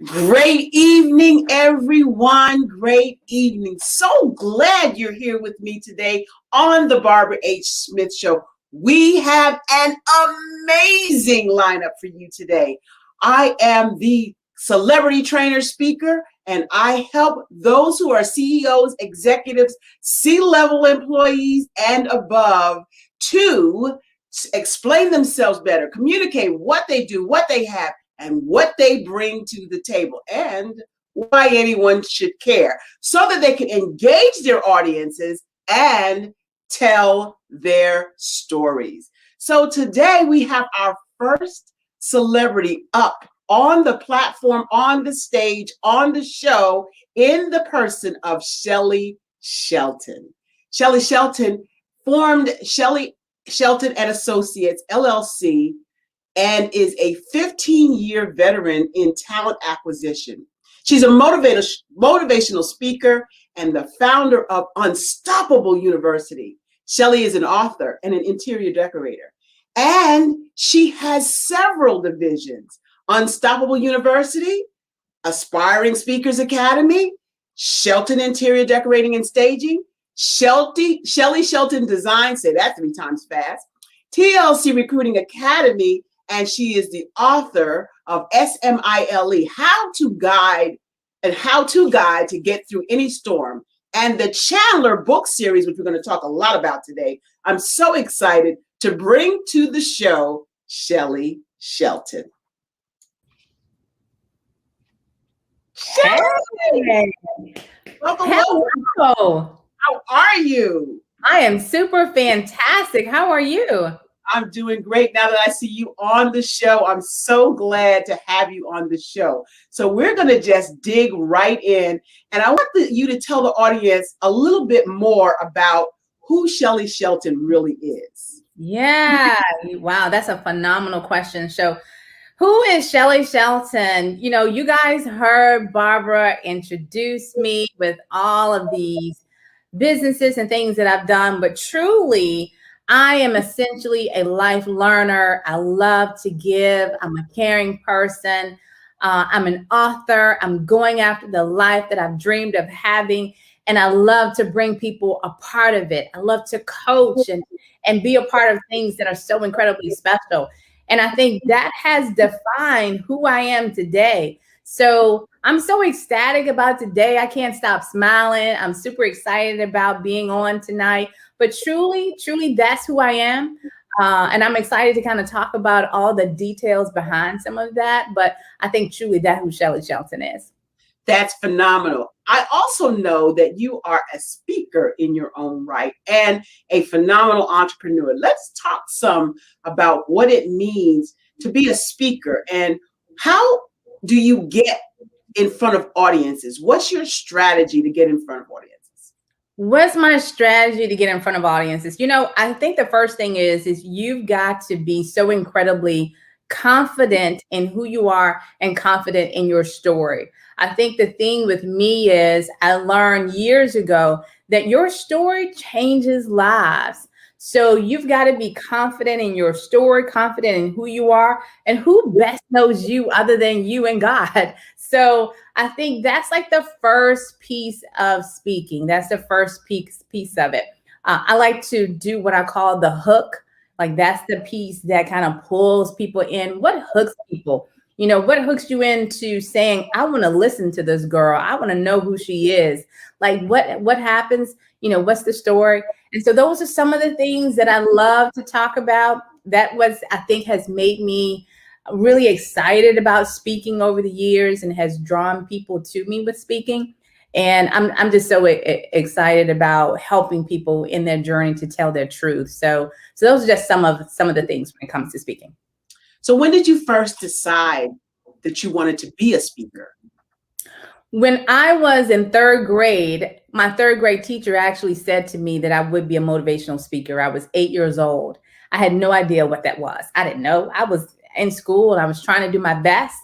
Great evening, everyone. Great evening. So glad you're here with me today on the Barbara H. Smith Show. We have an amazing lineup for you today. I am the celebrity trainer speaker, and I help those who are CEOs, executives, C-level employees, and above to explain themselves better, communicate what they do, what they have, and what they bring to the table, and why anyone should care, so that they can engage their audiences and tell their stories. So today we have our first celebrity up on the platform, on the stage, on the show, in the person of Shelly Shelton. Shelly Shelton formed Shelly Shelton and Associates, LLC, and is a 15-year veteran in talent acquisition. She's a motivational speaker and the founder of Unstoppable University. Shelly is an author and an interior decorator. And she has several divisions: Unstoppable University, Aspiring Speakers Academy, Shelton Interior Decorating and Staging, Shelly Shelton Design, say that 3 times fast, TLC Recruiting Academy, and she is the author of SMILE, How to Guide to Get Through Any Storm, and the Chandler book series, which we're going to talk a lot about today. I'm so excited to bring to the show Shelly Shelton. Shelly! Welcome. Hello. How are you? I am super fantastic. How are you? I'm doing great now that I see you on the show. I'm so glad to have you on the show. So we're going to just dig right in. And I want you to tell the audience a little bit more about who Shelly Shelton really is. Yeah. Wow. That's a phenomenal question. So who is Shelly Shelton? You know, you guys heard Barbara introduce me with all of these businesses and things that I've done, but truly, I am essentially a life learner. I love to give. I'm a caring person. I'm an author. I'm going after the life that I've dreamed of having. And I love to bring people a part of it. I love to coach and be a part of things that are so incredibly special. And I think that has defined who I am today. So I'm so ecstatic about today. I can't stop smiling. I'm super excited about being on tonight. But truly, that's who I am. And I'm excited to kind of talk about all the details behind some of that. But I think truly that's who Shelly Shelton is. That's phenomenal. I also know that you are a speaker in your own right and a phenomenal entrepreneur. Let's talk some about what it means to be a speaker and how do you get in front of audiences? What's your strategy to get in front of audiences? What's my strategy to get in front of audiences? You know, I think the first thing is you've got to be so incredibly confident in who you are and confident in your story. I think the thing with me is I learned years ago that your story changes lives. So you've got to be confident in your story, confident in who you are, and who best knows you other than you and God. So I think that's like the first piece of speaking. That's the first piece of it. I like to do what I call the hook. Like that's the piece that kind of pulls people in. What hooks people? You know, what hooks you into saying, I want to listen to this girl. I want to know who she is. Like what happens? You know, what's the story? And so those are some of the things that I love to talk about. That was, I think, has made me really excited about speaking over the years and has drawn people to me with speaking. And I'm just so excited about helping people in their journey to tell their truth. So those are just some of the things when it comes to speaking. So when did you first decide that you wanted to be a speaker? When I was in 3rd grade, my 3rd grade teacher actually said to me that I would be a motivational speaker. I was 8 years old. I had no idea what that was. I didn't know. I was in school and I was trying to do my best.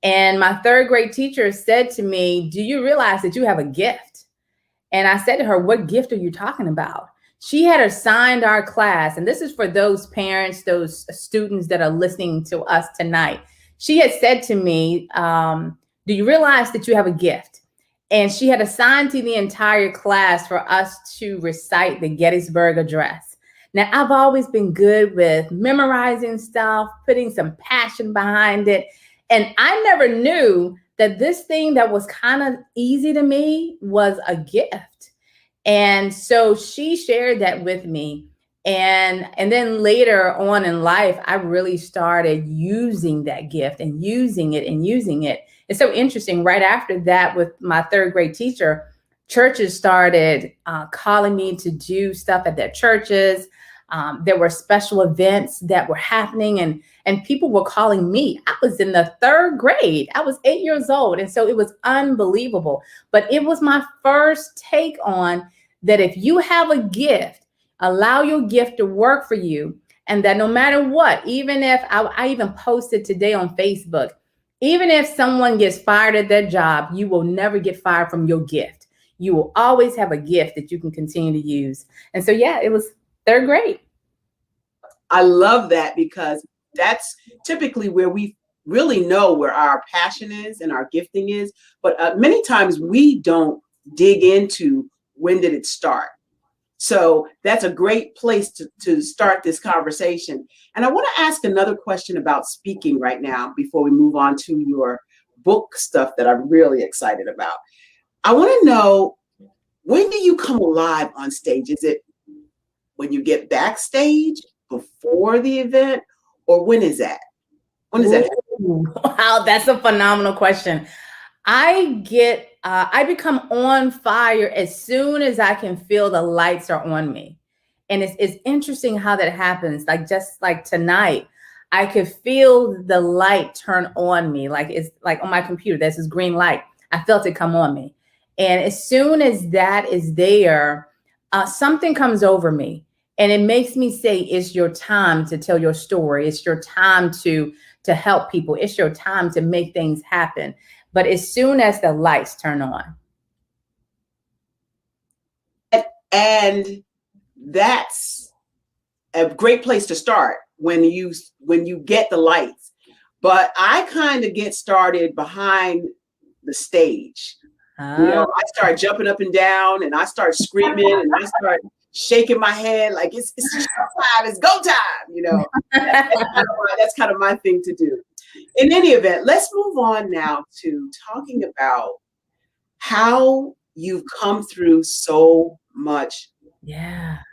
And my 3rd grade teacher said to me, do you realize that you have a gift? And I said to her, what gift are you talking about? She had assigned our class, and this is for those parents, those students that are listening to us tonight. She had said to me, do you realize that you have a gift? And she had assigned to the entire class for us to recite the Gettysburg Address. Now, I've always been good with memorizing stuff, putting some passion behind it. And I never knew that this thing that was kind of easy to me was a gift. And so she shared that with me. And then later on in life, I really started using that gift and using it and using it. It's so interesting. Right after that, with my third grade teacher, churches started calling me to do stuff at their churches. There were special events that were happening, and people were calling me. I was in the third grade. I was 8 years old. And so it was unbelievable. But it was my first take on that if you have a gift, allow your gift to work for you. And that no matter what, even if I even posted today on Facebook, even if someone gets fired at their job, you will never get fired from your gift. You will always have a gift that you can continue to use. And so, yeah, it was third grade. I love that, because that's typically where we really know where our passion is and our gifting is. But many times we don't dig into when did it start. So that's a great place to start this conversation. And I want to ask another question about speaking right now before we move on to your book stuff that I'm really excited about. I want to know, when do you come alive on stage? Is it when you get backstage, before the event, or when is that? When is that? Wow, that's a phenomenal question. I become on fire as soon as I can feel the lights are on me. And it's interesting how that happens. Like, just like tonight, I could feel the light turn on me. Like, it's like on my computer, there's this green light. I felt it come on me. And as soon as that is there, something comes over me. And it makes me say, it's your time to tell your story. It's your time to help people. It's your time to make things happen. But as soon as the lights turn on. And that's a great place to start, when you get the lights. But I kind of get started behind the stage. You know, I start jumping up and down, and I start screaming, and I start shaking my head like it's time, it's go time. You know, that's kind of my thing to do. In any event, let's move on now to talking about how you've come through so much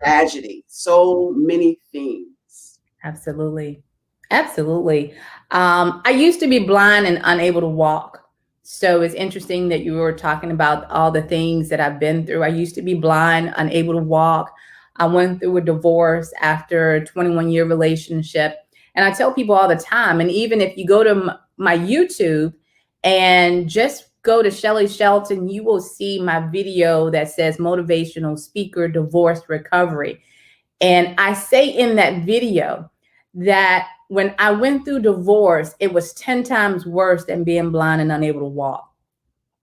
tragedy, so many things. Absolutely. Absolutely. I used to be blind and unable to walk. So it's interesting that you were talking about all the things that I've been through. I used to be blind, unable to walk. I went through a divorce after a 21-year relationship. And I tell people all the time, and even if you go to my YouTube and just go to Shelly Shelton, you will see my video that says Motivational Speaker Divorce Recovery. And I say in that video that when I went through divorce, it was 10 times worse than being blind and unable to walk.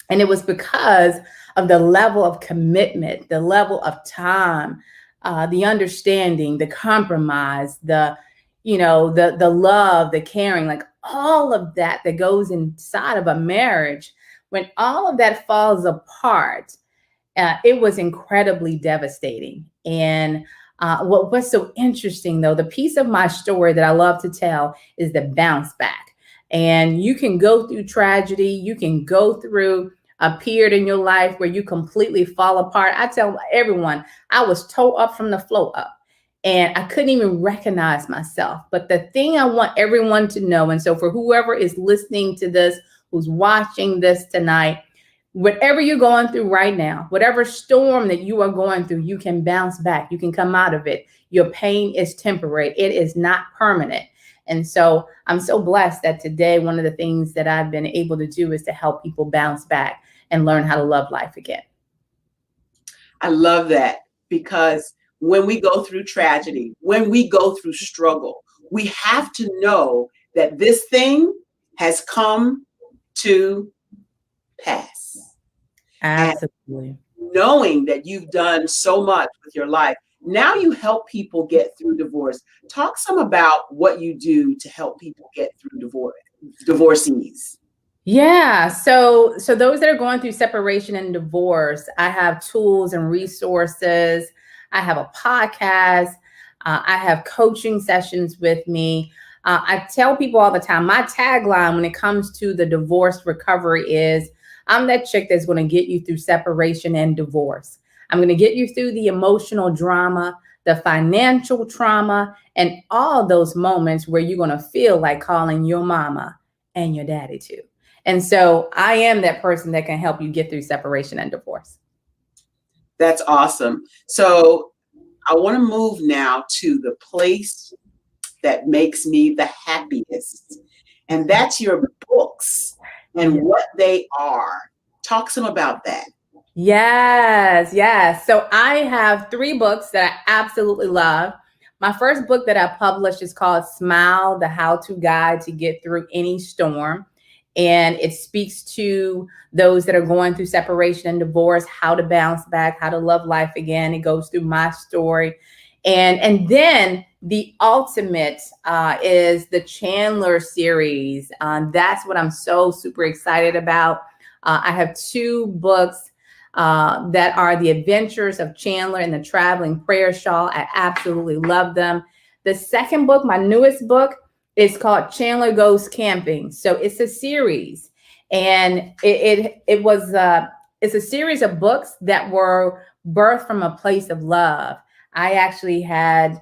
And it was because of the level of commitment, the level of time, the understanding, the compromise, the love, the caring, like all of that goes inside of a marriage. When all of that falls apart, it was incredibly devastating. And what's so interesting, though, the piece of my story that I love to tell is the bounce back. And you can go through tragedy. You can go through a period in your life where you completely fall apart. I tell everyone, I was toe up from the floor up. And I couldn't even recognize myself. But the thing I want everyone to know, and so for whoever is listening to this, who's watching this tonight, whatever you're going through right now, whatever storm that you are going through, you can bounce back. You can come out of it. Your pain is temporary. It is not permanent. And so I'm so blessed that today, one of the things that I've been able to do is to help people bounce back and learn how to love life again. I love that, because when we go through tragedy, when we go through struggle, we have to know that this thing has come to pass. Absolutely. And knowing that you've done so much with your life, now you help people get through divorce. Talk some about what you do to help people get through divorcees. Yeah. So those that are going through separation and divorce, I have tools and resources. I have a podcast. I have coaching sessions with me. I tell people all the time, my tagline when it comes to the divorce recovery is I'm that chick that's going to get you through separation and divorce. I'm going to get you through the emotional drama, the financial trauma, and all those moments where you're going to feel like calling your mama and your daddy too. And so I am that person that can help you get through separation and divorce. That's awesome. So I want to move now to the place that makes me the happiest. And that's your books and what they are. Talk some about that. Yes, yes. So I have 3 books that I absolutely love. My first book that I published is called Smile, the How-To Guide to Get Through Any Storm. And it speaks to those that are going through separation and divorce, how to bounce back, how to love life again. It goes through my story. And then the ultimate is the Chandler series. That's what I'm so super excited about. I have 2 books that are The Adventures of Chandler and the Traveling Prayer Shawl. I absolutely love them. The second book, my newest book, is called Chandler Goes Camping. So it's a series, and it's a series of books that were birthed from a place of love. I actually had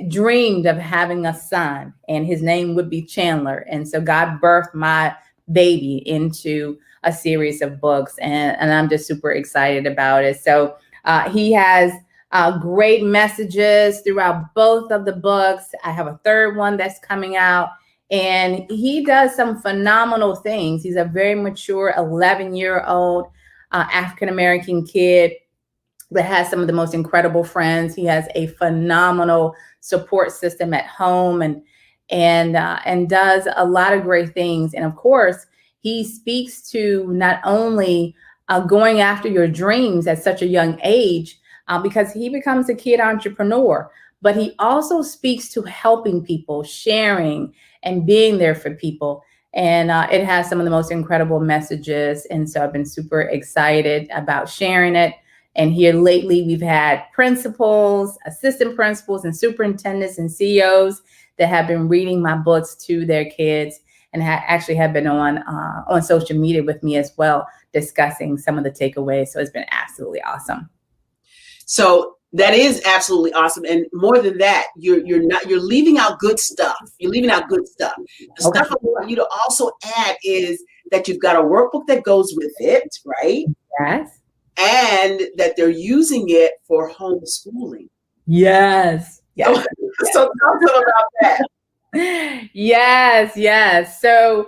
dreamed of having a son, and his name would be Chandler. And so God birthed my baby into a series of books, and I'm just super excited about it. So he has great messages throughout both of the books. I have a third one that's coming out, and he does some phenomenal things. He's a very mature 11-year-old African-American kid that has some of the most incredible friends. He has a phenomenal support system at home, and does a lot of great things. And of course, he speaks to not only going after your dreams at such a young age, because he becomes a kid entrepreneur, but he also speaks to helping people, sharing, and being there for people. And it has some of the most incredible messages. And so I've been super excited about sharing it. And here lately, we've had principals, assistant principals, and superintendents and CEOs that have been reading my books to their kids, and actually have been on social media with me as well, discussing some of the takeaways. So it's been absolutely awesome. So that is absolutely awesome. And more than that, you're leaving out good stuff. You're leaving out good stuff. The stuff I want you to also add is that you've got a workbook that goes with it, right? Yes. And that they're using it for homeschooling. Yes. Yes. So talk about that. Yes, yes. So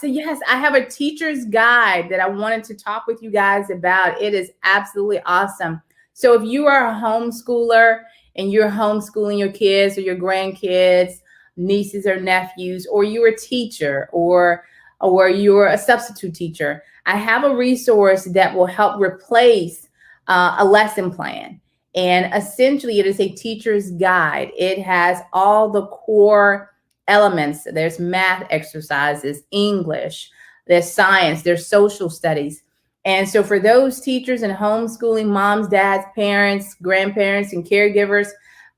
yes, I have a teacher's guide that I wanted to talk with you guys about. It is absolutely awesome. So if you are a homeschooler and you're homeschooling your kids or your grandkids, nieces or nephews, or you're a teacher or you're a substitute teacher, I have a resource that will help replace a lesson plan. And essentially, it is a teacher's guide. It has all the core elements. There's math exercises, English, there's science, there's social studies. And so for those teachers and homeschooling moms, dads, parents, grandparents, and caregivers,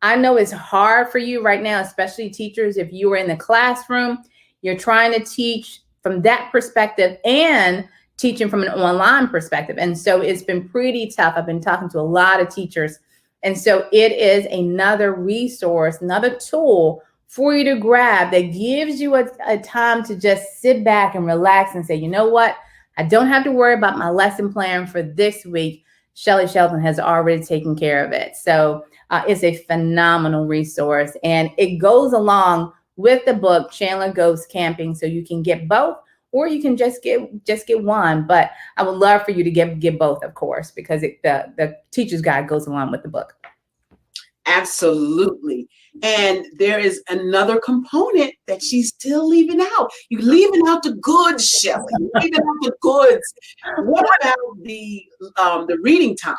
I know it's hard for you right now, especially teachers. If you are in the classroom, you're trying to teach from that perspective and teaching from an online perspective. And so it's been pretty tough. I've been talking to a lot of teachers. And so it is another resource, another tool for you to grab that gives you a time to just sit back and relax and say, you know what? I don't have to worry about my lesson plan for this week. Shelly Shelton has already taken care of it. So it's a phenomenal resource, and it goes along with the book Chandler Goes Camping. So you can get both, or you can just get one. But I would love for you to get both, of course, because the teacher's guide goes along with the book. Absolutely. And there is another component that she's still leaving out. You're leaving out the goods, Shelly. You're leaving out the goods. What about the reading time?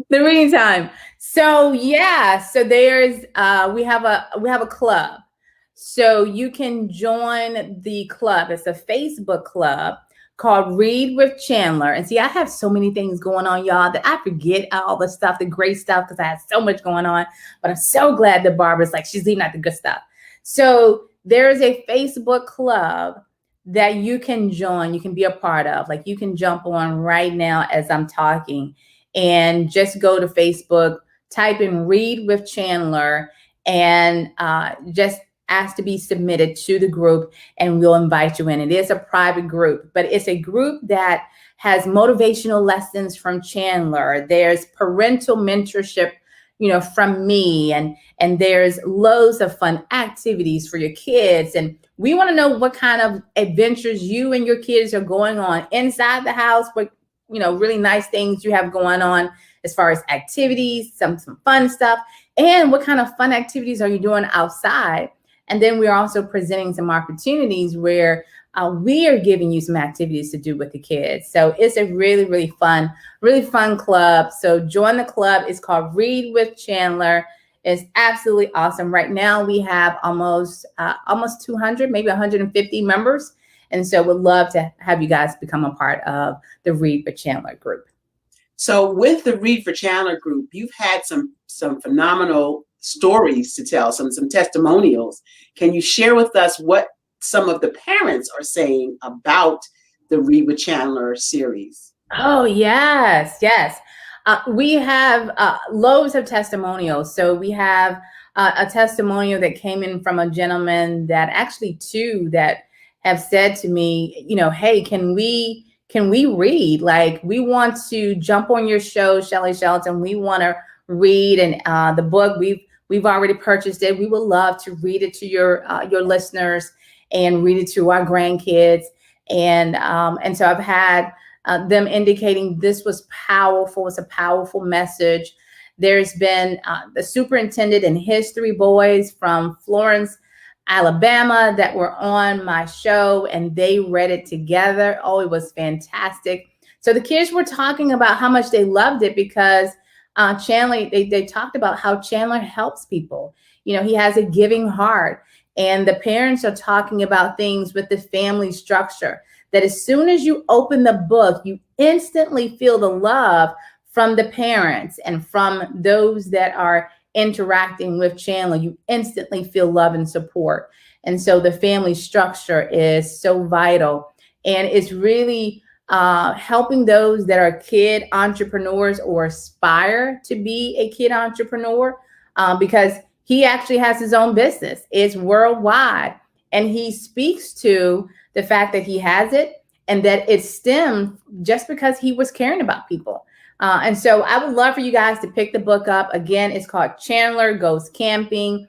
The reading time. So yeah, so there's we have a club. So you can join the club. It's a Facebook club called Read with Chandler. And see, I have so many things going on, y'all, that I forget all the stuff, the great stuff, because I have so much going on. But I'm so glad that Barbara's like, she's leaving out the good stuff. So there's a Facebook club that you can join, you can be a part of. Like, you can jump on right now as I'm talking and just go to Facebook, type in Read with Chandler, and just ask to be submitted to the group, and we'll invite you in. It is a private group, but it's a group that has motivational lessons from Chandler. There's parental mentorship, from me, and there's loads of fun activities for your kids. And we want to know what kind of adventures you and your kids are going on inside the house, what really nice things you have going on as far as activities, some fun stuff, and what kind of fun activities are you doing outside. And then we're also presenting some opportunities where we are giving you some activities to do with the kids. So it's a really, really fun club. So join the club. It's called Read with Chandler. It's absolutely awesome. Right now we have almost 200, maybe 150 members. And so we'd love to have you guys become a part of the Read with Chandler group. So with the Read for Chandler group, you've had some phenomenal stories to tell, some testimonials. Can you share with us what some of the parents are saying about the Read with Chandler series? Oh, yes. We have loads of testimonials. So we have a testimonial that came in from a gentleman, that actually two that have said to me, hey, can we read? Like, we want to jump on your show, Shelly Shelton. We want to read, and the book we've already purchased it. We would love to read it to your listeners and read it to our grandkids. And so I've had them indicating this was powerful. It's a powerful message. There's been the superintendent and his three boys from Florence, Alabama, that were on my show, and they read it together. Oh, it was fantastic. So the kids were talking about how much they loved it, because Chandler, they talked about how Chandler helps people. He has a giving heart, and the parents are talking about things with the family structure, that as soon as you open the book, you instantly feel the love from the parents and from those that are interacting with Chandler. You instantly feel love and support. And so the family structure is so vital, and it's really helping those that are kid entrepreneurs or aspire to be a kid entrepreneur, because he actually has his own business. It's worldwide, and he speaks to the fact that he has it, and that it stemmed just because he was caring about people. And so I would love for you guys to pick the book up. Again, it's called Chandler Goes Camping.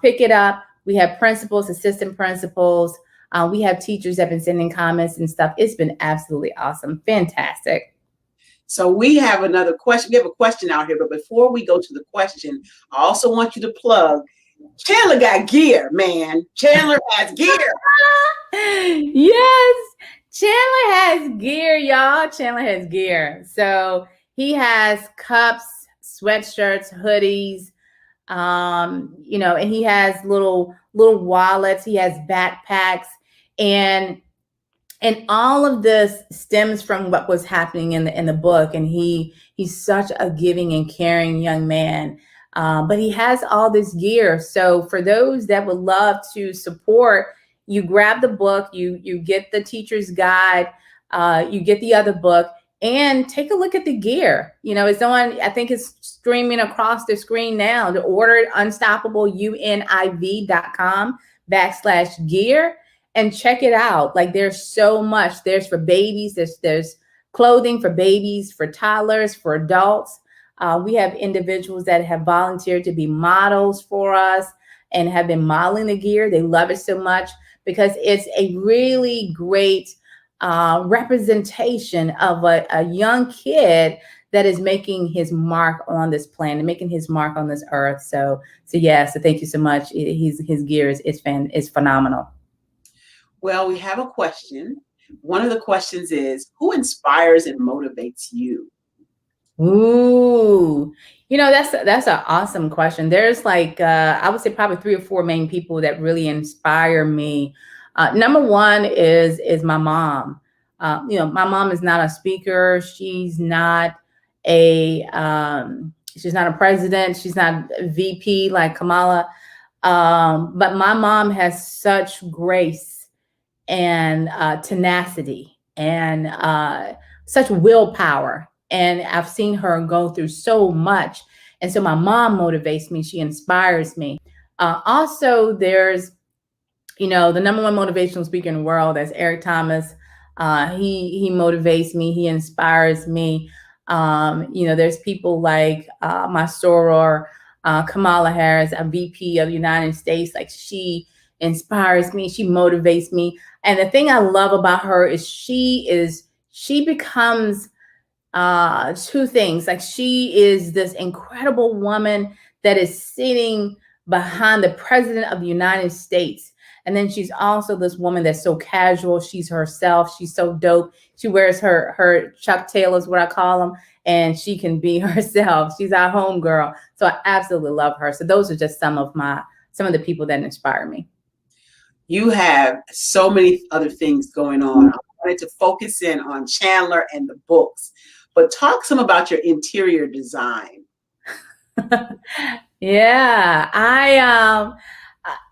Pick it up. We have principals, assistant principals. We have teachers that have been sending comments and stuff. It's been absolutely awesome. Fantastic. So we have another question. We have a question out here, but before we go to the question, I also want you to plug. Chandler got gear, man. Chandler has gear. Yes, Chandler has gear, y'all. Chandler has gear. So he has cups, sweatshirts, hoodies, and he has little wallets. He has backpacks, and all of this stems from what was happening in the book. And he's such a giving and caring young man. But he has all this gear. So for those that would love to support, you grab the book, you get the teacher's guide, you get the other book, and take a look at the gear. It's on, I think it's streaming across the screen now. To order it, unstoppableuniv.com/gear, and check it out. Like, there's so much. There's for babies, there's clothing for babies, for toddlers, for adults. We have individuals that have volunteered to be models for us and have been modeling the gear. They love it so much because it's a really great representation of a young kid that is making his mark on this planet, making his mark on this earth. So thank you so much. His gear is phenomenal. Well, we have a question. One of the questions is, who inspires and motivates you? Ooh, that's an awesome question. There's like I would say probably three or four main people that really inspire me. Number one is my mom. My mom is not a speaker. She's not a president. She's not a VP like Kamala. But my mom has such grace and tenacity and such willpower. And I've seen her go through so much. And so my mom motivates me. She inspires me. Also, there's, the number one motivational speaker in the world, that's Eric Thomas. He motivates me. He inspires me. There's people like my soror, Kamala Harris, a VP of the United States. Like, she inspires me. She motivates me. And the thing I love about her is she becomes two things. Like, she is this incredible woman that is sitting behind the president of the United States. And then she's also this woman that's so casual. She's herself. She's so dope. She wears her Chuck Taylors, what I call them, and she can be herself. She's our home girl. So I absolutely love her. So those are just some of the people that inspire me. You have so many other things going on. I wanted to focus in on Chandler and the books, but talk some about your interior design. Yeah,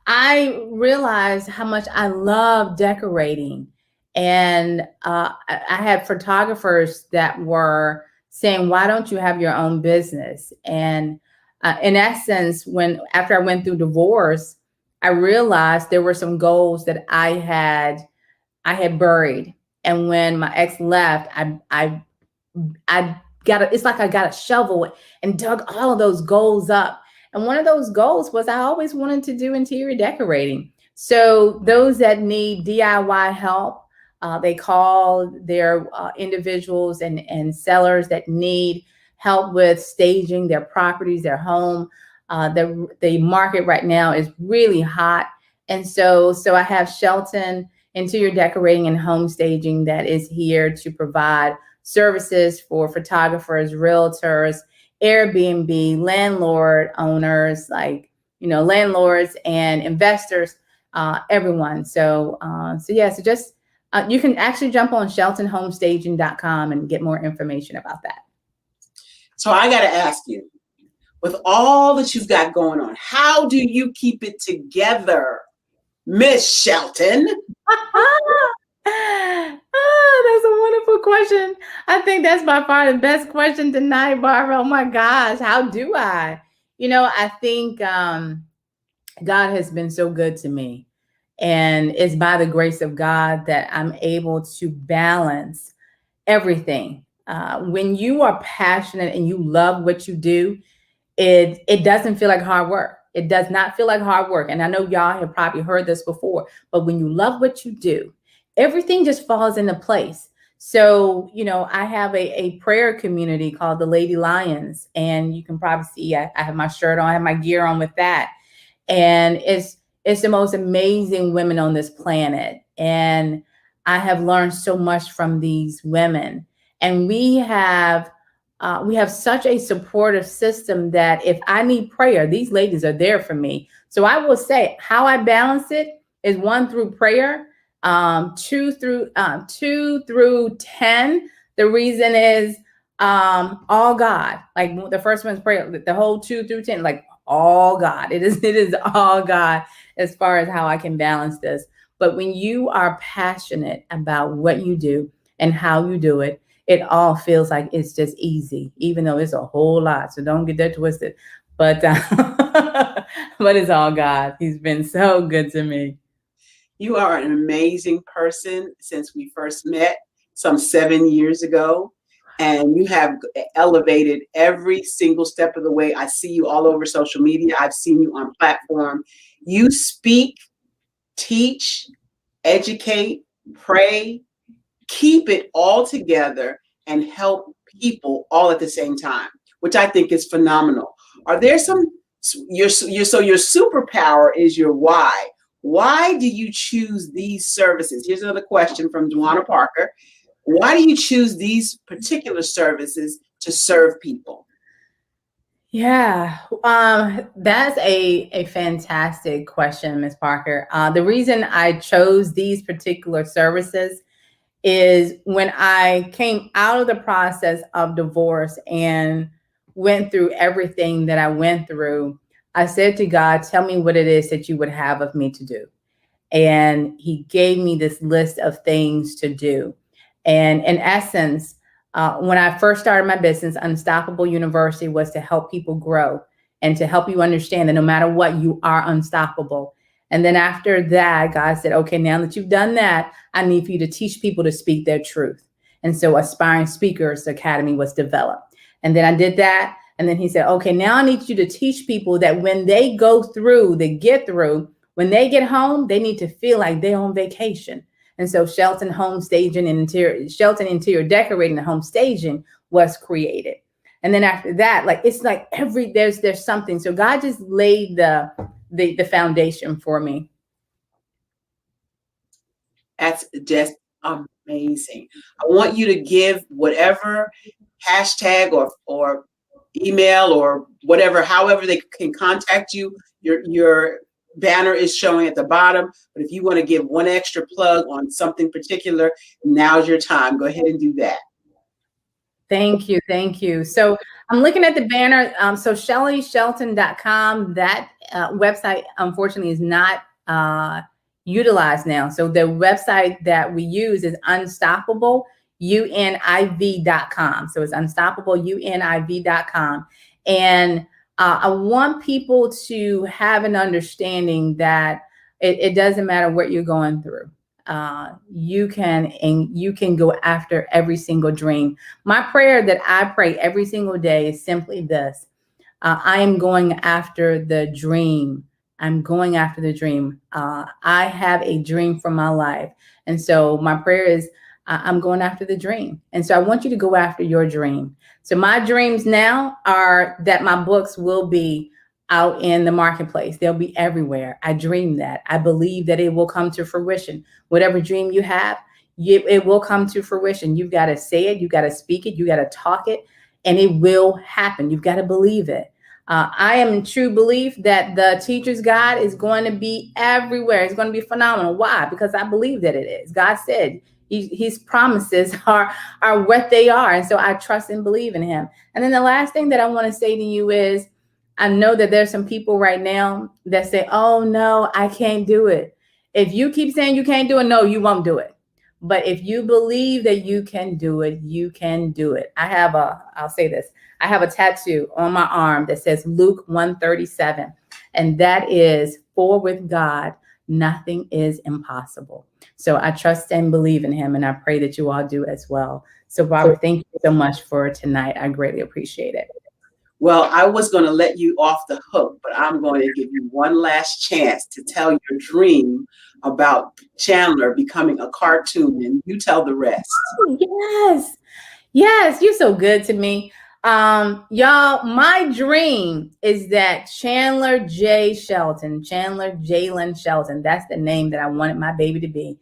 I realized how much I love decorating, and I had photographers that were saying, "Why don't you have your own business?" And in essence, after I went through divorce, I realized there were some goals that I had buried, and when my ex left, I it's like I got a shovel and dug all of those goals up. And one of those goals was I always wanted to do interior decorating. So those that need DIY help, they call their individuals and sellers that need help with staging their properties, their home. The market right now is really hot. And so I have Shelton Interior Decorating and Home Staging that is here to provide services for photographers, realtors, Airbnb, landlord owners, landlords and investors, everyone. So just you can actually jump on sheltonhomestaging.com and get more information about that. So I got to ask you, with all that you've got going on, how do you keep it together, Miss Shelton? That's a wonderful question. I think that's by far the best question tonight, Barbara. Oh my gosh, how do I? I think God has been so good to me. And it's by the grace of God that I'm able to balance everything. When you are passionate and you love what you do, it doesn't feel like hard work. It does not feel like hard work. And I know y'all have probably heard this before, but when you love what you do, everything just falls into place. So, I have a prayer community called the Lady Lions, and you can probably see I have my shirt on, I have my gear on with that. And it's the most amazing women on this planet. And I have learned so much from these women. And we have such a supportive system that if I need prayer, these ladies are there for me. So I will say how I balance it is 1, through prayer, 2 through 10. The reason is all God. Like, the first one's prayer, the whole 2 through 10, like all God. It is all God as far as how I can balance this. But when you are passionate about what you do and how you do it, it all feels like it's just easy, even though it's a whole lot. So don't get that twisted. But but it's all God. He's been so good to me. You are an amazing person since we first met some 7 years ago. And you have elevated every single step of the way. I see you all over social media. I've seen you on platform. You speak, teach, educate, pray, keep it all together, and help people all at the same time, which I think is phenomenal. Are there your superpower is your why. Why do you choose these services? Here's another question from Duana Parker. Why do you choose these particular services to serve people? Yeah, that's a fantastic question, Ms. Parker. The reason I chose these particular services is when I came out of the process of divorce and went through everything that I went through, I said to God, tell me what it is that you would have of me to do. And he gave me this list of things to do. And in essence, when I first started my business, Unstoppable University was to help people grow and to help you understand that no matter what, you are unstoppable. And then after that, God said, okay, now that you've done that, I need for you to teach people to speak their truth. And so Aspiring Speakers Academy was developed. And then I did that. And then he said, okay, now I need you to teach people that when they go through, they get through, when they get home, they need to feel like they're on vacation. And so Shelton Home Staging and Shelton Interior Decorating and Home Staging was created. And then after that, like it's like there's something. So God just laid the foundation for me. That's just amazing. I want you to give whatever hashtag or email or whatever, however they can contact you. Your banner is showing at the bottom, but if you want to give one extra plug on something particular, now's your time. Go ahead and do that. Thank you. Thank you. So I'm looking at the banner. So ShellyShelton.com, that website, unfortunately, is not utilized now. So the website that we use is UnstoppableUNIV.com. So it's UnstoppableUNIV.com. And I want people to have an understanding that it doesn't matter what you're going through. You can go after every single dream. My prayer that I pray every single day is simply this. I am going after the dream. I'm going after the dream. I have a dream for my life. And so my prayer is I'm going after the dream. And so I want you to go after your dream. So my dreams now are that my books will be out in the marketplace. They'll be everywhere. I dream that. I believe that it will come to fruition. Whatever dream you have, it will come to fruition. You've got to say it. You've got to speak it. You got to talk it, and it will happen. You've got to believe it. I am in true belief that the Teacher's Guide is going to be everywhere. It's going to be phenomenal. Why? Because I believe that it is. God said his promises are what they are. And so I trust and believe in him. And then the last thing that I want to say to you is, I know that there's some people right now that say, oh, no, I can't do it. If you keep saying you can't do it, no, you won't do it. But if you believe that you can do it, you can do it. I'll say this. I have a tattoo on my arm that says Luke 1:37. And that is, for with God, nothing is impossible. So I trust and believe in him. And I pray that you all do as well. So Barbara, thank you so much for tonight. I greatly appreciate it. Well, I was going to let you off the hook, but I'm going to give you one last chance to tell your dream about Chandler becoming a cartoon, and you tell the rest. Yes. Yes, you're so good to me. Y'all, my dream is that Chandler Jalen Shelton, that's the name that I wanted my baby to be.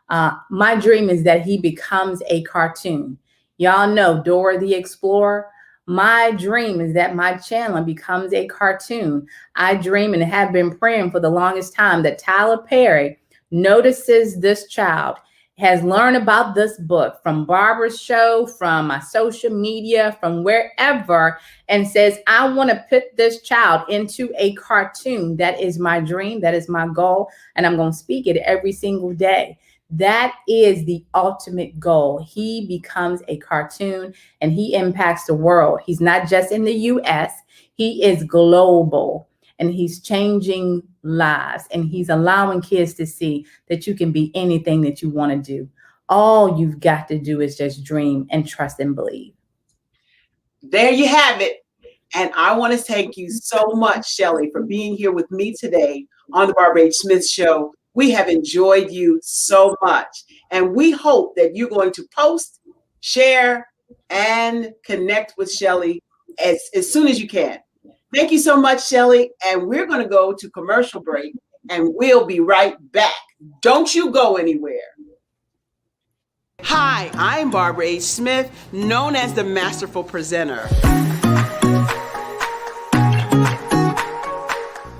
My dream is that he becomes a cartoon. Y'all know Dora the Explorer. My dream is that my Chandler becomes a cartoon. I dream and have been praying for the longest time that Tyler Perry notices this child, has learned about this book from Barbara's show, from my social media, from wherever, and says, I want to put this child into a cartoon. That is my dream. That is my goal. And I'm going to speak it every single day. That is the ultimate goal. He becomes a cartoon and he impacts the world. He's not just in the US, he is global, and he's changing lives, and he's allowing kids to see that you can be anything that you want to do. All you've got to do is just dream and trust and believe. There you have it. And I want to thank you so much, Shelly, for being here with me today on the Barbara H. Smith Show. We have enjoyed you so much, and we hope that you're going to post, share, and connect with Shelly as soon as you can. Thank you so much, Shelly, and we're going to go to commercial break, and we'll be right back. Don't you go anywhere. Hi, I'm Barbara H. Smith, known as the Masterful Presenter.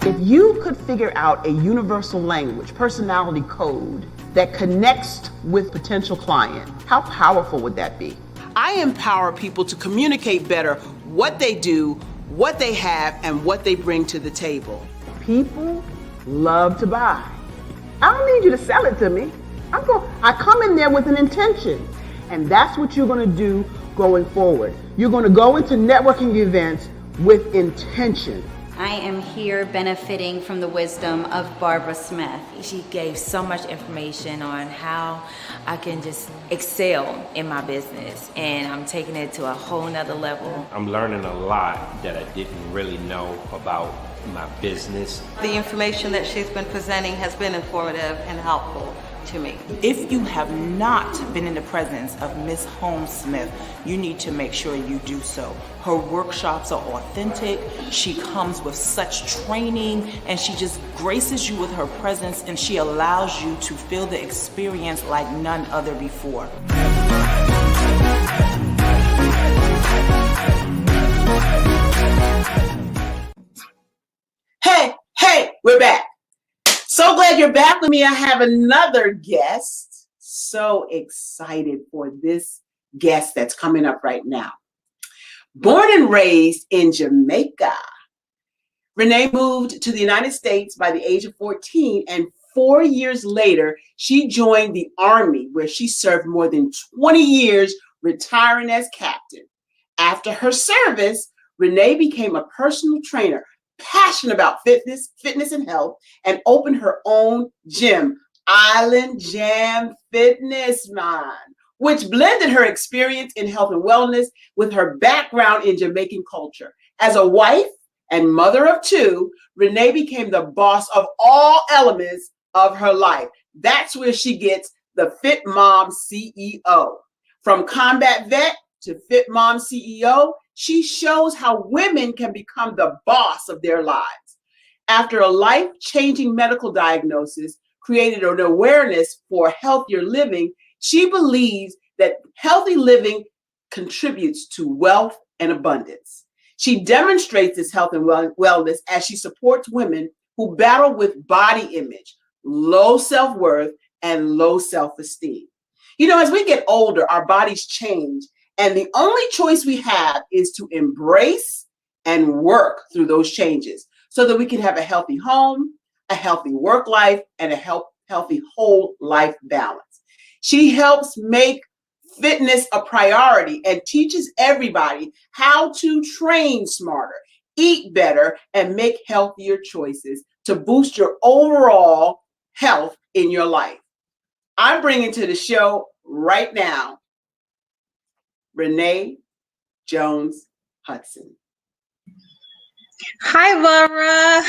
If you could figure out a universal language, personality code that connects with potential client, how powerful would that be? I empower people to communicate better what they do, what they have, and what they bring to the table. People love to buy. I don't need you to sell it to me. I come in there with an intention, and that's what you're going to do going forward. You're going to go into networking events with intention. I am here benefiting from the wisdom of Barbara Smith. She gave so much information on how I can just excel in my business, and I'm taking it to a whole nother level. I'm learning a lot that I didn't really know about my business. The information that she's been presenting has been informative and helpful to me. If you have not been in the presence of Miss Holmes Smith, you need to make sure you do so. Her workshops are authentic. She comes with such training, and she just graces you with her presence, and she allows you to feel the experience like none other before. Hey, we're back. So glad you're back with me. I have another guest. So excited for this guest that's coming up right now. Born and raised in Jamaica, Renee moved to the United States by the age of 14, and 4 years later, she joined the Army, where she served more than 20 years, retiring as captain. After her service, Renee became a personal trainer, passionate about fitness and health, and opened her own gym, Island Jam Fitness, which blended her experience in health and wellness with her background in Jamaican culture. As a wife and mother of two, Renee became the boss of all elements of her life. That's where she gets the Fit Mom CEO. From combat vet to Fit Mom CEO, she shows how women can become the boss of their lives. After a life-changing medical diagnosis created an awareness for healthier living, she believes that healthy living contributes to wealth and abundance. She demonstrates this health and wellness as she supports women who battle with body image, low self-worth, and low self-esteem. You know, as we get older, our bodies change, and the only choice we have is to embrace and work through those changes so that we can have a healthy home, a healthy work life, and a healthy whole life balance. She helps make fitness a priority and teaches everybody how to train smarter, eat better, and make healthier choices to boost your overall health in your life. I'm bringing to the show right now Renee Jones-Hudson. Hi, Barbara.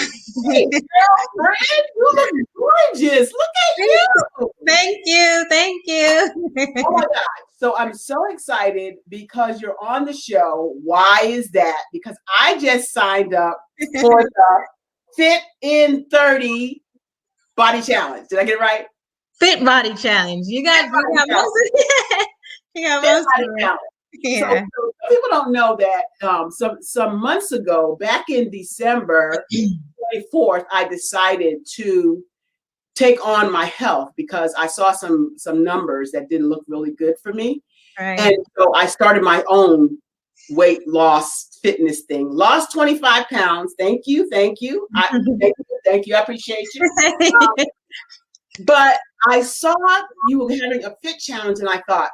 Hey, girlfriend, you look gorgeous. Look at you. Thank you. Thank you. Oh my God. So I'm so excited because you're on the show. Why is that? Because I just signed up for the Fit in 30 Body Challenge. Did I get it right? Fit Body Challenge. You got most of it. You got most of it. Yeah. So people don't know that some months ago, back in December 24th, I decided to take on my health because I saw some numbers that didn't look really good for me. Right. And so I started my own weight loss fitness thing. Lost 25 pounds. Thank you. Thank you. Thank you. I appreciate you. But I saw you were having a fit challenge, and I thought,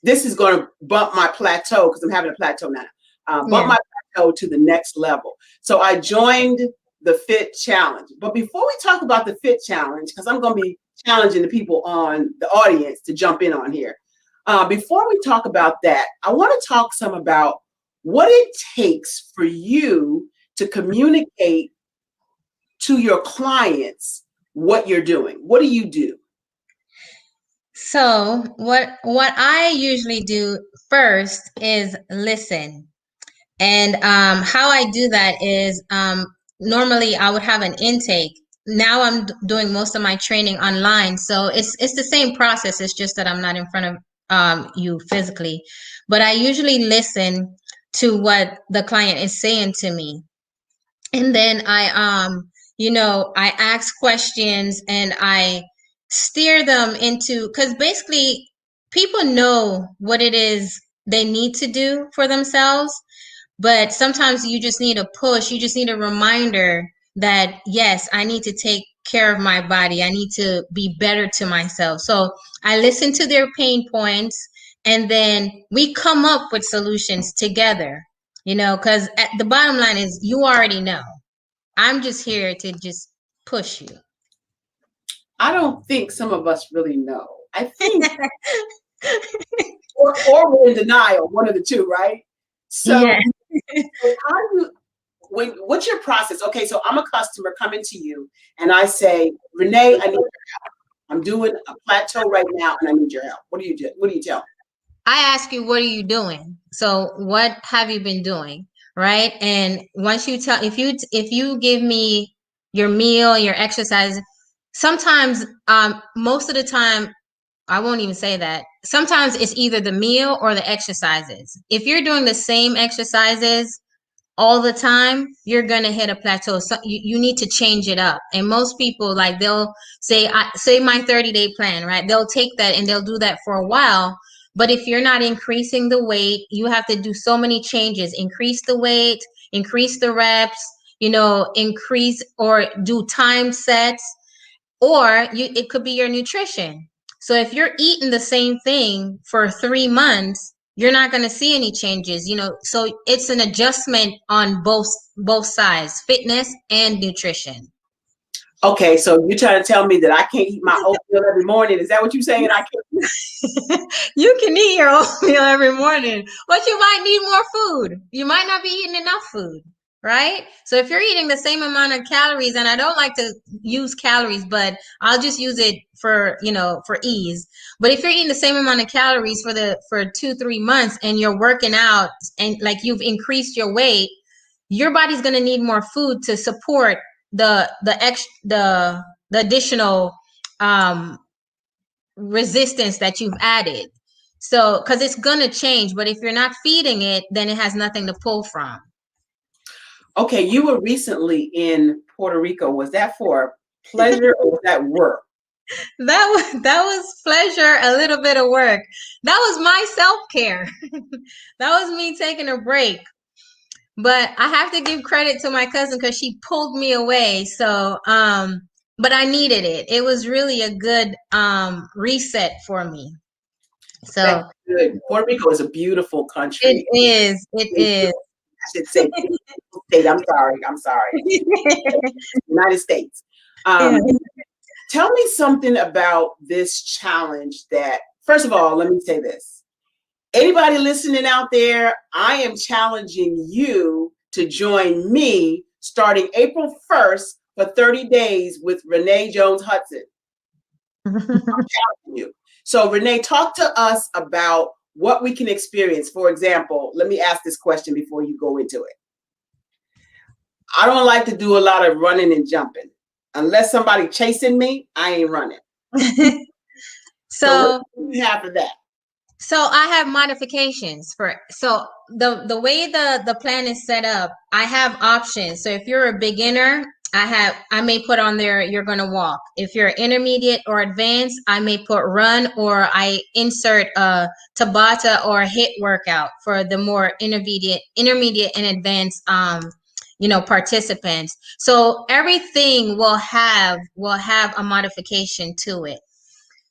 this is going to bump my plateau because I'm having a plateau now. Bump my plateau to the next level. So I joined the Fit Challenge. But before we talk about the Fit Challenge, because I'm going to be challenging the people on the audience to jump in on here. Before we talk about that, I want to talk some about what it takes for you to communicate to your clients what you're doing. What do you do? So what I usually do first is listen. And how I do that is normally I would have an intake. Now I'm doing most of my training online. So it's the same process. It's just that I'm not in front of you physically, but I usually listen to what the client is saying to me. And then I ask questions and I steer them into, because basically people know what it is they need to do for themselves, but sometimes you just need a push. You just need a reminder that, yes, I need to take care of my body. I need to be better to myself. So I listen to their pain points and then we come up with solutions together, because at the bottom line is you already know. I'm just here to just push you. I don't think some of us really know. I think, or we're in denial, one of the two, right? So, Yeah. how do you, what's your process? Okay, so I'm a customer coming to you, and I say, Renee, I need your help. I'm doing a plateau right now, and I need your help. What do you do? What do you tell me? I ask you, what are you doing? So what have you been doing? Right. And once you tell, if you give me your meal and your exercise, sometimes, most of the time, I won't even say that. Sometimes it's either the meal or the exercises. If you're doing the same exercises all the time, you're gonna hit a plateau. So you need to change it up. And most people, like, they'll say, say my 30-day plan, right? They'll take that and they'll do that for a while. But if you're not increasing the weight, you have to do so many changes. Increase the weight, increase the reps, increase or do time sets, or it could be your nutrition. So if you're eating the same thing for 3 months, you're not going to see any changes, so it's an adjustment on both sides, fitness and nutrition. Okay, so you're trying to tell me that I can't eat my oatmeal every morning. Is that what you're saying? I can't. You can eat your oatmeal every morning, but you might need more food. You might not be eating enough food, right? So if you're eating the same amount of calories, and I don't like to use calories, but I'll just use it for ease. But if you're eating the same amount of calories for 2-3 months and you're working out and like you've increased your weight, your body's going to need more food to support the additional resistance that you've added. So, because it's going to change, but if you're not feeding it, then it has nothing to pull from. Okay, you were recently in Puerto Rico. Was that for pleasure or was that work? That was pleasure, a little bit of work. That was my self-care. That was me taking a break. But I have to give credit to my cousin because she pulled me away. So, but I needed it. It was really a good reset for me. So that's good. Puerto Rico is a beautiful country. It is. It is. I should say state. I'm sorry. United States. Tell me something about this challenge that, first of all, let me say this. Anybody listening out there, I am challenging you to join me starting April 1st for 30 days with Renee Jones-Hudson. I'm challenging you. So Renee, talk to us about what we can experience. For example, let me ask this question before you go into it. I don't like to do a lot of running and jumping. Unless somebody chasing me, I ain't running. So what do you have for that? So I have modifications so the way the plan is set up, I have options. So if you're a beginner, I may put on there, you're going to walk. If you're intermediate or advanced, I may put run, or I insert a Tabata or a HIIT workout for the more intermediate and advanced, participants. So everything will have a modification to it.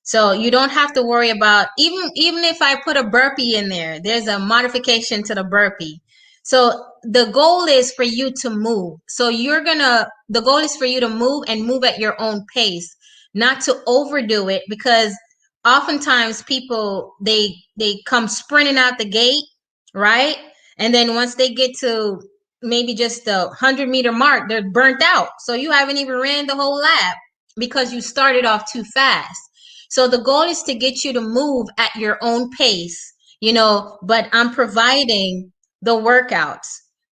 So you don't have to worry about, even if I put a burpee in there, there's a modification to the burpee. So the goal is for you to move. So the goal is for you to move and move at your own pace, not to overdo it, because oftentimes people, they come sprinting out the gate, right? And then once they get to maybe just the 100-meter mark, they're burnt out. So you haven't even ran the whole lap because you started off too fast. So the goal is to get you to move at your own pace, but I'm providing the workouts.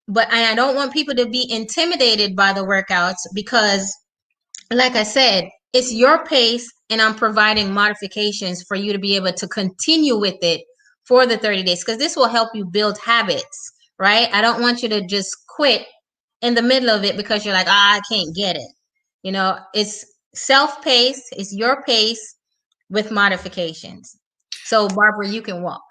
But I don't want people to be intimidated by the workouts because, like I said, it's your pace and I'm providing modifications for you to be able to continue with it for the 30 days, because this will help you build habits, right? I don't want you to just quit in the middle of it because you're like, I can't get it. You know, it's self-paced, it's your pace with modifications. So Barbara, you can walk.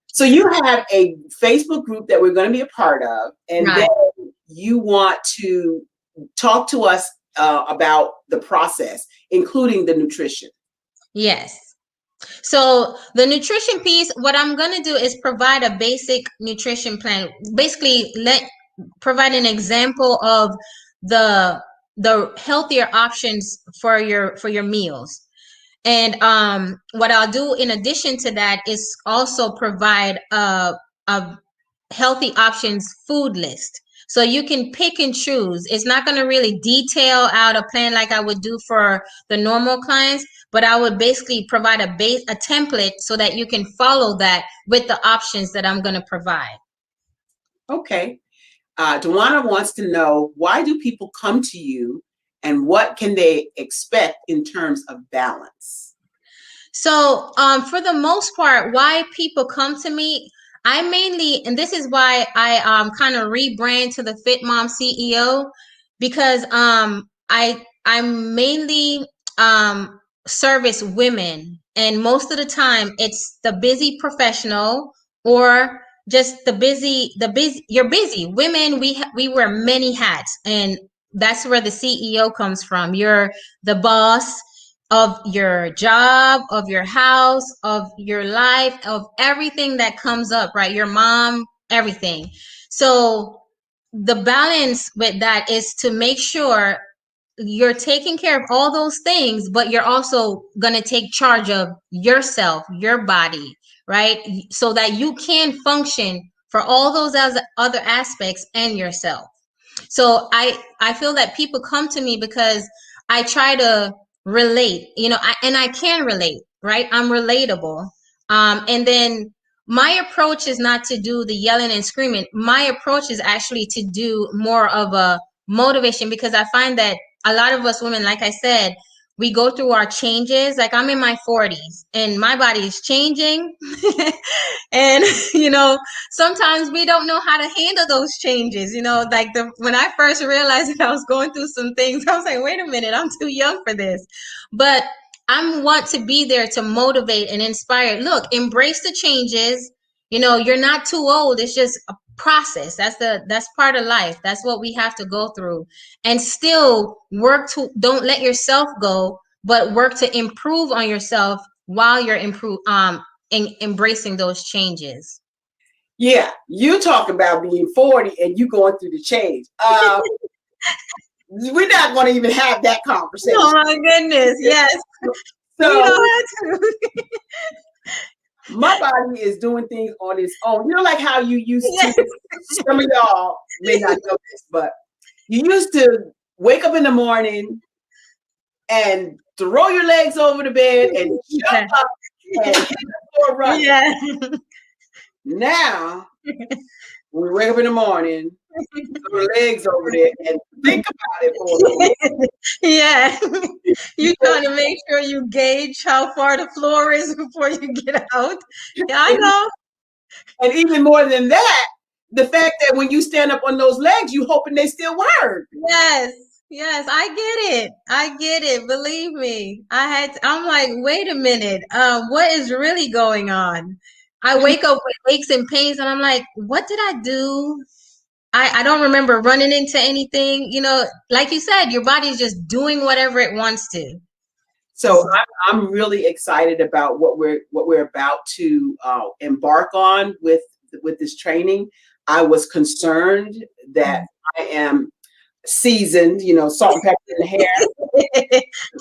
So you have a Facebook group that we're going to be a part of, and Right. then you want to talk to us about the process, including the nutrition. Yes. So the nutrition piece, what I'm going to do is provide a basic nutrition plan. Basically, provide an example of the healthier options for your meals. And what I'll do in addition to that is also provide a healthy options food list. So you can pick and choose. It's not going to really detail out a plan like I would do for the normal clients, but I would basically provide a template so that you can follow that with the options that I'm going to provide. Okay. Dewana wants to know, why do people come to you and what can they expect in terms of balance? So for the most part, why people come to me, I mainly, and this is why I kind of rebrand to the Fit Mom CEO, because I mainly service women, and most of the time it's the busy professional or just the busy you're busy women. We wear many hats, and that's where the CEO comes from. You're the boss of your job, of your house, of your life, of everything that comes up, right? Your mom, everything. So the balance with that is to make sure you're taking care of all those things, but you're also going to take charge of yourself, your body, right? So that you can function for all those other aspects and yourself. So I feel that people come to me because I try to relate, you know, I can relate, right? I'm relatable. And then my approach is not to do the yelling and screaming. My approach is actually to do more of a motivation, because I find that a lot of us women, like I said, we go through our changes. Like I'm in my 40s and my body is changing. And, you know, sometimes we don't know how to handle those changes. You know, like when I first realized that I was going through some things, I was like, wait a minute, I'm too young for this. But I want to be there to motivate and inspire. Look, embrace the changes. You know, you're not too old. It's just a process. That's part of life. That's what we have to go through, and still work to, don't let yourself go, but work to improve on yourself while you're embracing those changes. Yeah, you talk about being 40 and you going through the change. We're not going to even have that conversation. Oh my goodness, yes. So we don't have to. My body is doing things on its own. You know, like how you used to, some of y'all may not know this, but you used to wake up in the morning and throw your legs over the bed and jump up and hit the floor running. Yeah. Now, when we wake up in the morning, throw our legs over there and think about it for a minute. Yeah. You trying to make sure you gauge how far the floor is before you get out. Yeah, I know. And even more than that, the fact that when you stand up on those legs, you hoping they still work. Yes, I get it. Believe me. I'm like, wait a minute. What is really going on? I wake up with aches and pains and I'm like, what did I do? I don't remember running into anything. You know, like you said, your body is just doing whatever it wants to. So I'm really excited about what we're about to embark on with this training. I was concerned that I am seasoned, you know, salt and pepper in the hair.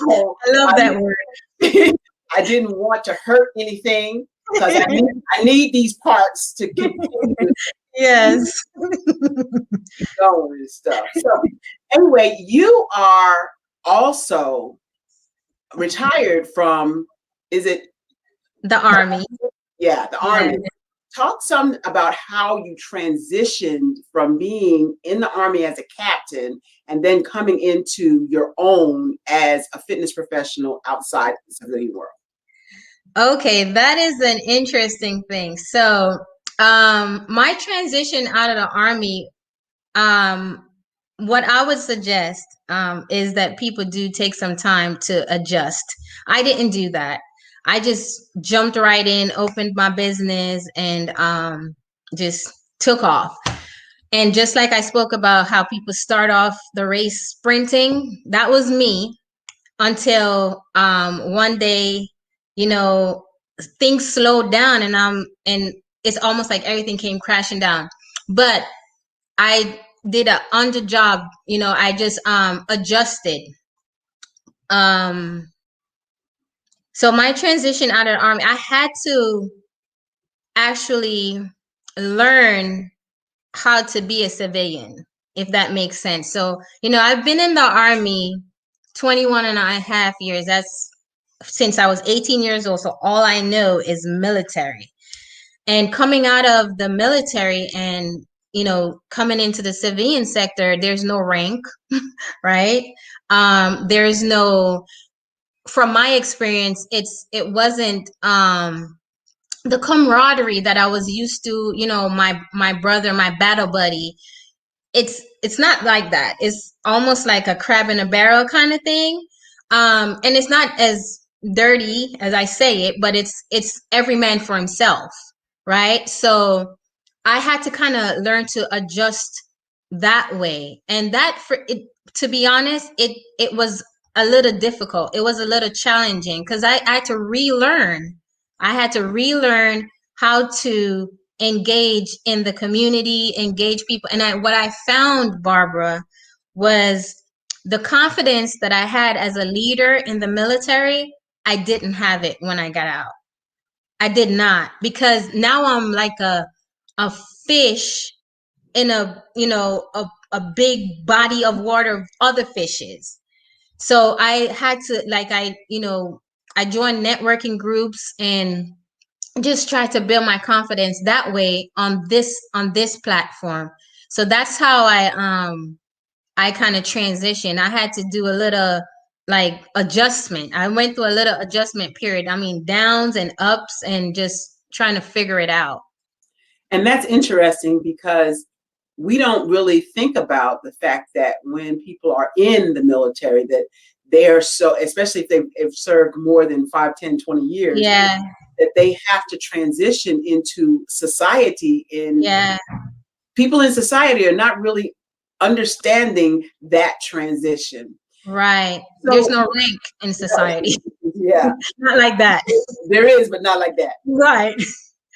I love that word. I didn't want to hurt anything because I need these parts to continue. Yes. Going and stuff. So anyway, you are also retired from, is it the Army? Yeah, the Army. talk some about how you transitioned from being in the Army as a captain and then coming into your own as a fitness professional outside the civilian world. Okay, that is an interesting thing. So, my transition out of the Army, what I would suggest is that people do take some time to adjust. I didn't do that. I just jumped right in, opened my business, and just took off. And just like I spoke about how people start off the race sprinting, that was me until one day, you know, things slowed down, and it's almost like everything came crashing down. But I did a under job, you know, I just adjusted. So my transition out of the Army, I had to actually learn how to be a civilian, if that makes sense. So, you know, I've been in the Army 21 and a half years. That's since I was 18 years old. So all I know is military. And coming out of the military and, you know, coming into the civilian sector, there's no rank, right? There's no, from my experience, it wasn't the camaraderie that I was used to, you know, my brother, my battle buddy. It's not like that. It's almost like a crab in a barrel kind of thing. And it's not as dirty as I say it, but it's every man for himself, right? So I had to kind of learn to adjust that way. And that, for it, to be honest, it was a little difficult. It was a little challenging because I had to relearn. I had to relearn how to engage in the community, engage people. And what I found, Barbara, was the confidence that I had as a leader in the military. I didn't have it when I got out. I did not, because now I'm like a fish in a, you know, a big body of water of other fishes. So I had to, like, I joined networking groups and just try to build my confidence that way on this platform. So that's how I kind of transitioned. I had to do a little like adjustment. I went through a little adjustment period. I mean, downs and ups and just trying to figure it out. And that's interesting because we don't really think about the fact that when people are in the military, that they are so, especially if they've served more than 5, 10, 20 years, Yeah. that they have to transition into society. Yeah. People in society are not really understanding that transition. Right. So, there's no rank in society. Yeah. Not like that. There is, but not like that. Right.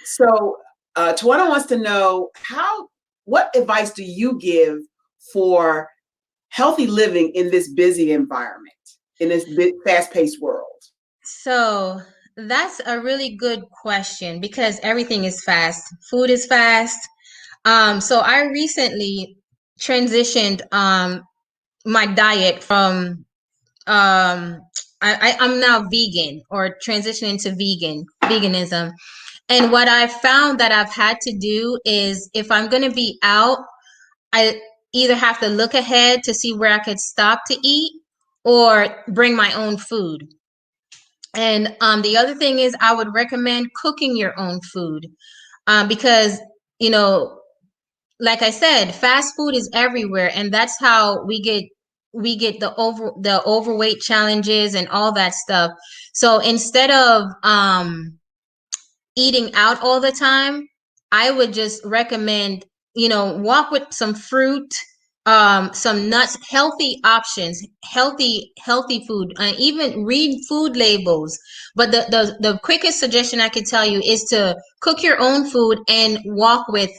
So Tawana wants to know what advice do you give for healthy living in this busy environment, in this fast-paced world? So that's a really good question because everything is fast. Food is fast. So I recently transitioned my diet from I'm now vegan, or transitioning to veganism. And what I found that I've had to do is, if I'm going to be out, I either have to look ahead to see where I could stop to eat or bring my own food. And the other thing is, I would recommend cooking your own food because, you know, like I said, fast food is everywhere, and that's how we get the overweight challenges and all that stuff. So instead of eating out all the time, I would just recommend, you know, walk with some fruit, some nuts, healthy options, healthy food, and even read food labels. But the quickest suggestion I could tell you is to cook your own food and walk with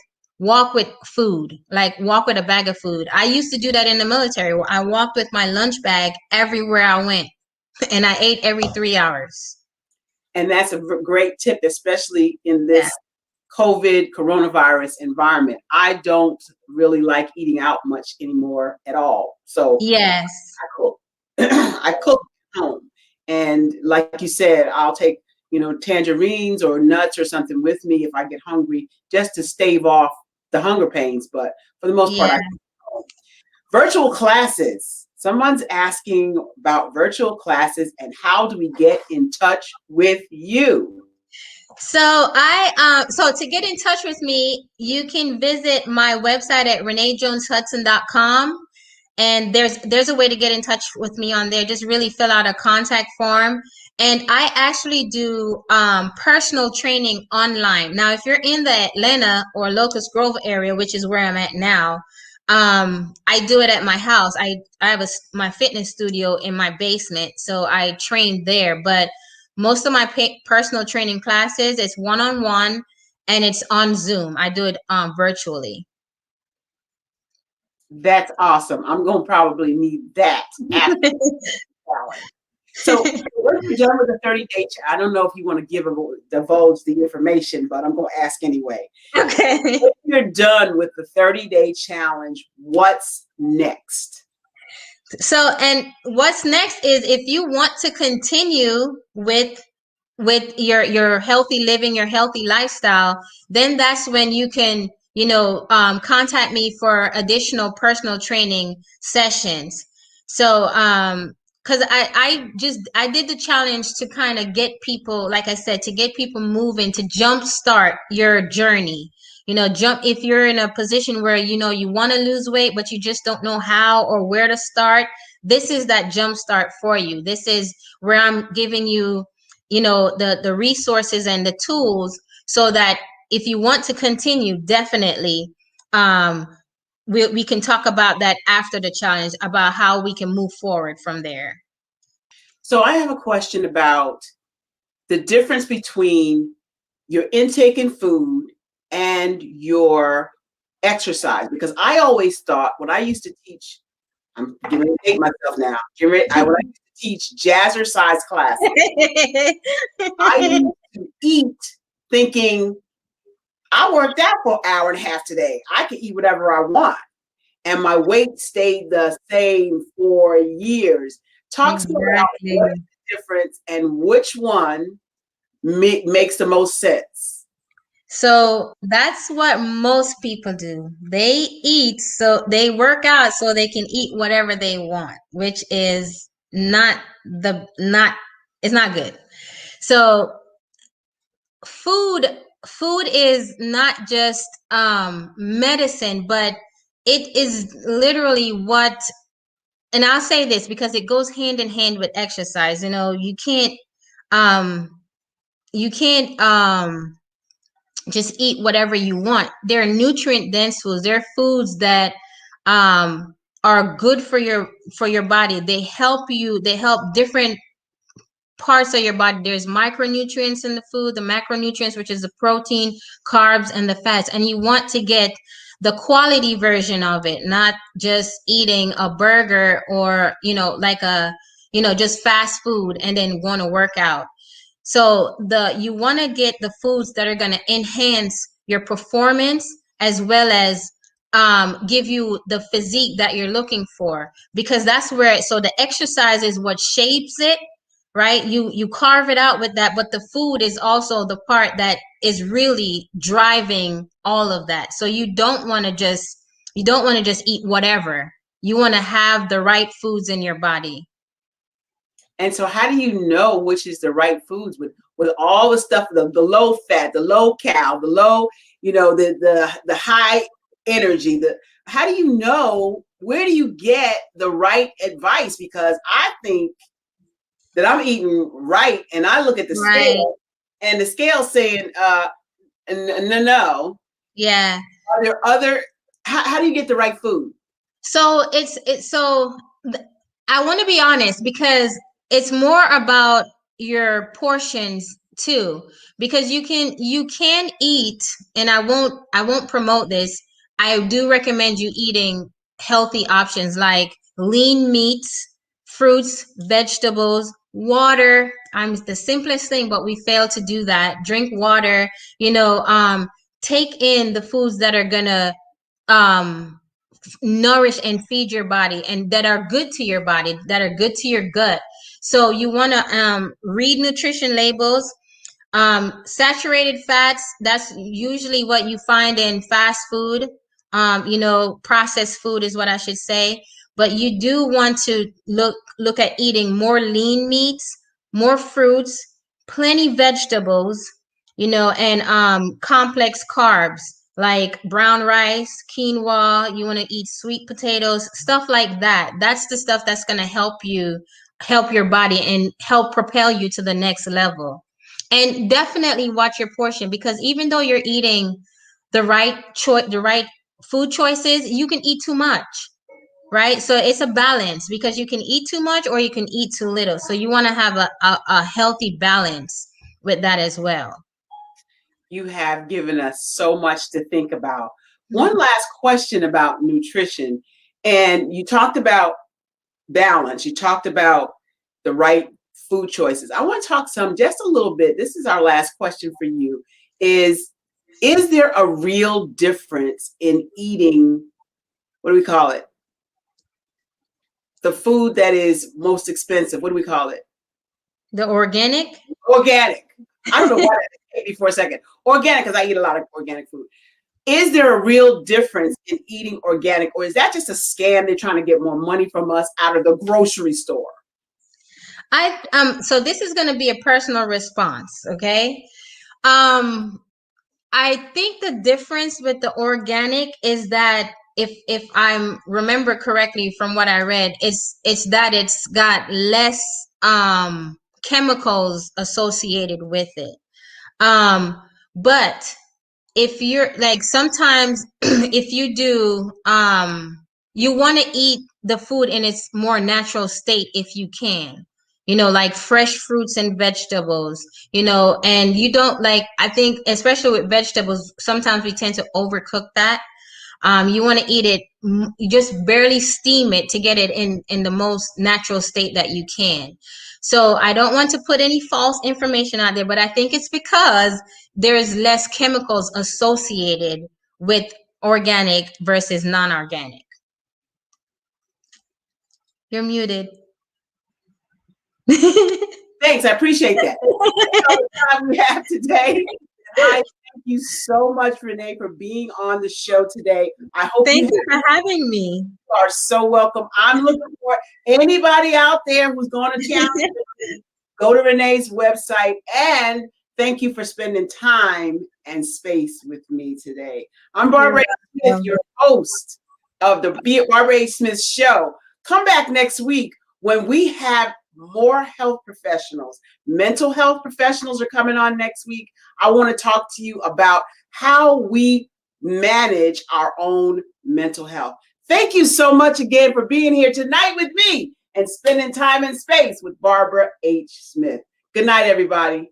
food, like walk with a bag of food. I used to do that in the military. I walked with my lunch bag everywhere I went, and I ate every 3 hours. And that's a great tip, especially in this COVID coronavirus environment. I don't really like eating out much anymore at all. So yes, I cook. I cook at home. And like you said, I'll take tangerines or nuts or something with me if I get hungry, just to stave off the hunger pains. But for the most part, Yeah. virtual classes. Someone's asking about virtual classes and how do we get in touch with you? So to get in touch with me, you can visit my website at reneejoneshudson.com. And there's a way to get in touch with me on there. Just really fill out a contact form. And I actually do personal training online. Now, if you're in the Atlanta or Locust Grove area, which is where I'm at now, I do it at my house. I have my fitness studio in my basement, so I train there. But most of my personal training classes, it's one-on-one and it's on Zoom. I do it virtually. That's awesome. I'm going to probably need that after. So once you're done with the 30-day, I don't know if you want to divulge the information, but I'm going to ask anyway. Okay. If you're done with the 30-day challenge, what's next? So, and what's next is if you want to continue with your healthy living, your healthy lifestyle, then that's when you can, contact me for additional personal training sessions. So, because I did the challenge to kind of get people, like I said, to get people moving, to jumpstart your journey. If you're in a position where, you want to lose weight, but you just don't know how or where to start, this is that jumpstart for you. This is where I'm giving you, the resources and the tools so that if you want to continue, definitely, we can talk about that after the challenge, about how we can move forward from there. So I have a question about the difference between your intake in food and your exercise, because I always thought when I used to teach, I'm going to date myself now. When I used to teach jazzercise classes, I used to eat thinking I worked out for an hour and a half today. I can eat whatever I want. And my weight stayed the same for years. Talk to me about what is the difference and which one makes the most sense. So that's what most people do. They eat, so they work out so they can eat whatever they want, which is it's not good. So food is not just medicine, but it is literally what, and I'll say this because it goes hand in hand with exercise. You can't just eat whatever you want. They're nutrient dense foods. They're foods that are good for your body. They help different parts of your body. There's micronutrients in the food, the macronutrients, which is the protein, carbs, and the fats. And you want to get the quality version of it, not just eating a burger or, just fast food and then going to work out. So you want to get the foods that are going to enhance your performance as well as give you the physique that you're looking for, because that's where, so the exercise is what shapes it, right? You carve it out with that, but the food is also the part that is really driving all of that. So you don't want to just eat whatever. You want to have the right foods in your body. And so how do you know which is the right foods with all the stuff, the low fat, the low cal, the low, the high energy, how do you know, where do you get the right advice? Because I think that I'm eating right and I look at the scale and the scale saying, no. Yeah. Are there other, how do you get the right food? So I want to be honest, because it's more about your portions too, because you can eat, and I won't promote this. I do recommend you eating healthy options like lean meats, fruits, vegetables, water. The simplest thing, but we fail to do that. Drink water, take in the foods that are gonna nourish and feed your body and that are good to your body, that are good to your gut. So you want to read nutrition labels. Saturated fats, that's usually what you find in fast food. Processed food is what I should say. But you do want to look at eating more lean meats, more fruits, plenty vegetables, and complex carbs like brown rice, quinoa. You want to eat sweet potatoes, stuff like that. That's the stuff that's going to help your body and help propel you to the next level. And definitely watch your portion, because even though you're eating the right food choices, you can eat too much, right? So it's a balance, because you can eat too much or you can eat too little. So you want to have a healthy balance with that as well. You have given us so much to think about. One last question about nutrition. And you talked about balance. You talked about the right food choices. I want to talk just a little bit. This is our last question for you. Is there a real difference in eating, what do we call it? The food that is most expensive. What do we call it? The organic? Organic. I don't know why that hit me for a second. Organic, because I eat a lot of organic food. Is there a real difference in eating organic, or is that just a scam? They're trying to get more money from us out of the grocery store. So this is going to be a personal response, okay? I think the difference with the organic is that if I remember correctly from what I read, it's that it's got less chemicals associated with it. But if you're like, sometimes if you do, you want to eat the food in its more natural state if you can, like fresh fruits and vegetables, and you don't I think especially with vegetables, sometimes we tend to overcook that. You want to eat it, you just barely steam it to get it in the most natural state that you can. So I don't want to put any false information out there, but I think it's because there's less chemicals associated with organic versus non-organic. You're muted. Thanks, I appreciate that. That's all the time we have today. I thank you so much, Renee, for being on the show today. I hope Thank you for having me. You are so welcome. I'm looking for anybody out there who's going to challenge. Go to Renee's website, and thank you for spending time and space with me today. I'm Barbara Smith, your host of the Barbara H. Smith Show. Come back next week when we have more health professionals. Mental health professionals are coming on next week. I want to talk to you about how we manage our own mental health. Thank you so much again for being here tonight with me and spending time and space with Barbara H. Smith. Good night, everybody.